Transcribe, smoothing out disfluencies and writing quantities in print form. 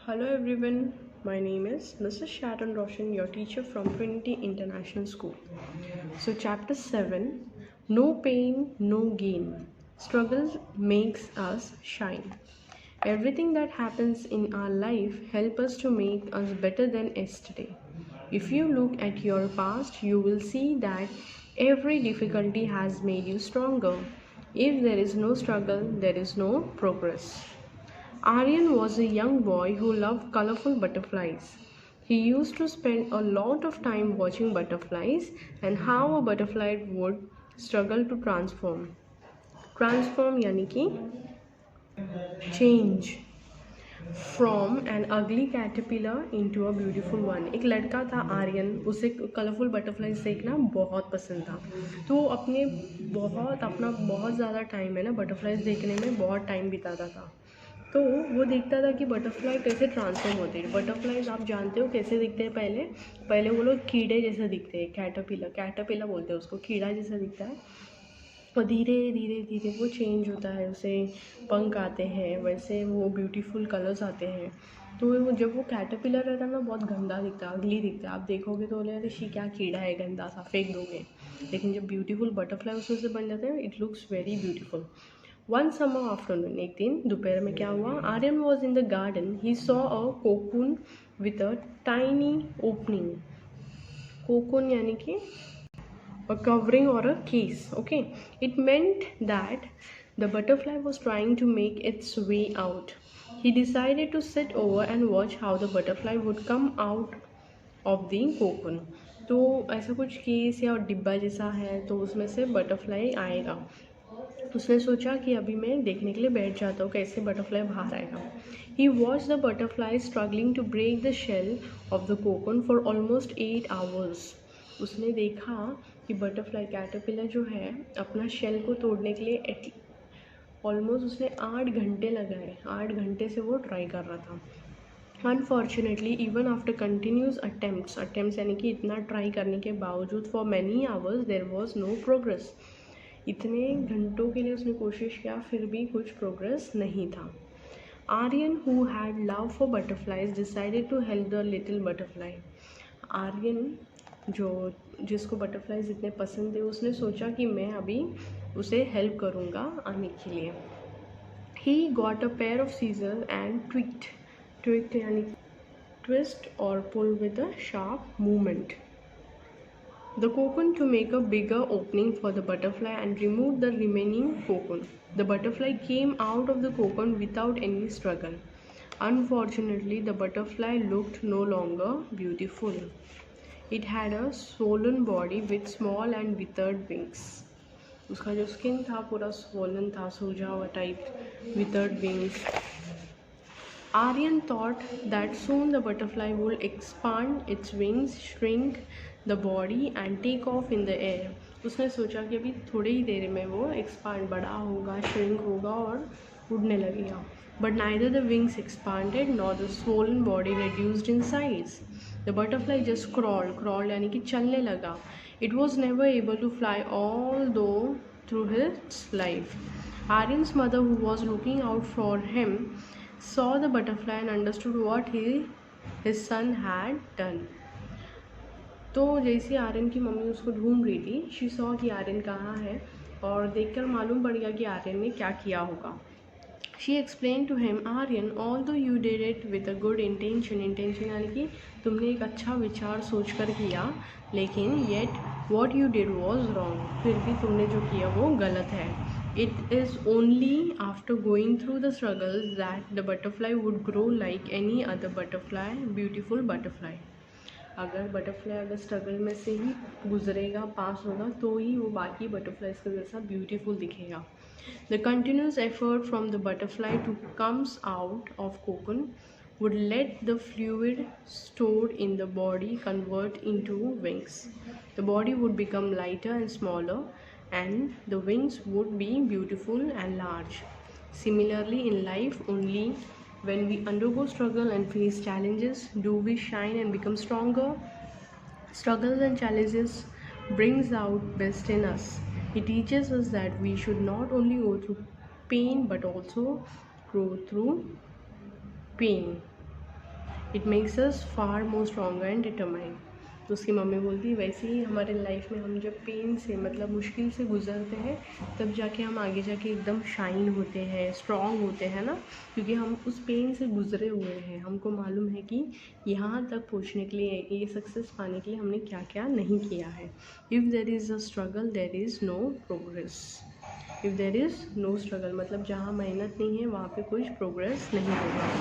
Hello everyone, my name is Mrs. Sharon Roshan, your teacher from Trinity International School. So, Chapter 7, No Pain, No Gain. Struggle makes us shine. Everything that happens in our life helps us to make us better than yesterday. If you look at your past, you will see that every difficulty has made you stronger. If there is no struggle, there is no progress. Aryan was a young boy who loved colorful butterflies. He used to spend a lot of time watching butterflies and how a butterfly would struggle to transform. Transform यानी कि change from N अगली caterpillar into a beautiful one. एक लड़का था आर्यन, उसे colourful butterflies देखना बहुत पसंद था. तो वो अपना बहुत ज़्यादा टाइम है ना बटरफ्लाइज देखने में बहुत टाइम बिताता था. तो वो देखता था कि बटरफ्लाई कैसे ट्रांसफॉर्म होते हैं. बटरफ्लाइज आप जानते हो कैसे दिखते हैं. पहले पहले वो लोग कीड़े जैसे दिखते हैं. कैटरपिलर बोलते हैं उसको, कीड़ा जैसा दिखता है. और धीरे धीरे धीरे वो चेंज होता है, उसे पंख आते हैं, वैसे वो ब्यूटीफुल कलर्स आते हैं. तो वो जब वो कैटरपिलर रहता है ना बहुत गंदा दिखता है, अगली दिखता है. आप देखोगे तो बोले अरे शी क्या कीड़ा है गंदा सा, फेंक दोगे. लेकिन जब ब्यूटीफुल बटरफ्लाई उसमें से बन जाते हैं, it looks very beautiful. One summer afternoon, एक दिन दोपहर में क्या हुआ, Aryan was in the garden. He saw a cocoon with a tiny opening. Cocoon यानी कि a covering or a case. Okay, it meant that the butterfly was trying to make its way out. He decided to sit over and watch how the butterfly would come out of the cocoon. तो ऐसा कुछ case या डिब्बा जैसा है, तो उसमें से बटरफ्लाई आएगा. उसने सोचा कि अभी मैं देखने के लिए बैठ जाता हूँ कैसे बटरफ्लाई बाहर आएगा. He watched the butterfly struggling to break the shell of the cocoon for almost 8 hours. उसने देखा कि बटरफ्लाई कैटरपिलर जो है अपना शेल को तोड़ने के लिए ऑलमोस्ट उसने 8 घंटे लगाए. 8 घंटे से वो ट्राई कर रहा था. Unfortunately even after continuous attempts यानी कि इतना ट्राई करने के बावजूद for many hours there was no progress. इतने घंटों के लिए उसने कोशिश किया, फिर भी कुछ प्रोग्रेस नहीं था. Aryan who had love for butterflies decided to help the little butterfly. Aryan जिसको बटरफ्लाइज इतने पसंद थे, उसने सोचा कि मैं अभी उसे हेल्प करूँगा आने के लिए. He got a pair of scissor and tweaked यानी ट्विस्ट और pull with a sharp movement the cocoon to make a bigger opening for the butterfly and remove the remaining cocoon. The butterfly came out of the cocoon without any struggle. Unfortunately, the butterfly looked no longer beautiful. It had a swollen body with small and withered wings. उसका जो skin था पूरा swollen था, सूजा हुआ type, withered wings. Aryan thought that soon the butterfly would expand its wings, shrink the body and take off in the air. उसने सोचा कि अभी थोड़ी ही देर में वो एक्सपांड बड़ा होगा, श्रिंक होगा और उड़ने लगेगा. But neither the wings expanded nor the swollen body reduced in size. The butterfly just crawled यानी कि चलने लगा. It was never able to fly although through its life. Aryan's mother, who was looking out for him, saw the butterfly and understood what his son had done. तो जैसे आर्यन की mummy उसको ढूंढ रही थी, शी सॉ कि आर्यन कहाँ है, और देखकर मालूम पड़ गया कि आर्यन ने क्या किया होगा. She explain to him, Aryan although you did it with a good intention यानी कि तुमने एक अच्छा विचार सोच कर किया, लेकिन yet what you did was wrong. फिर भी तुमने जो किया वो गलत है. It is only after going through the struggles that the butterfly would grow like any other butterfly, beautiful butterfly. अगर स्ट्रगल में से ही गुजरेगा, पास होगा, तो ही वो बाकी बटरफ्लाइज के जैसा ब्यूटीफुल दिखेगा. The continuous effort from the butterfly to comes out of cocoon would let the fluid stored in the body convert into wings. The body would become lighter and smaller, and the wings would be beautiful and large. Similarly, in life, only when we undergo struggle and face challenges do we shine and become stronger. Struggles and challenges brings out best in us. It teaches us that we should not only go through pain but also grow through pain. It makes us far more stronger and determined. तो उसकी mummy बोलती वैसे ही हमारे life में हम जब pen से मतलब मुश्किल से गुजरते हैं तब जाके हम आगे जाके एकदम शाइन होते हैं, स्ट्रॉन्ग होते हैं ना, क्योंकि हम उस पेन से गुजरे हुए हैं। हमको मालूम है कि यहाँ तक पहुँचने के लिए, ये सक्सेस पाने के लिए हमने क्या क्या नहीं किया है। If there is a struggle there is no progress. If there is no struggle मतलब जहाँ मेहनत नहीं है वहाँ पे कुछ प्रोग्रेस नहीं होगा।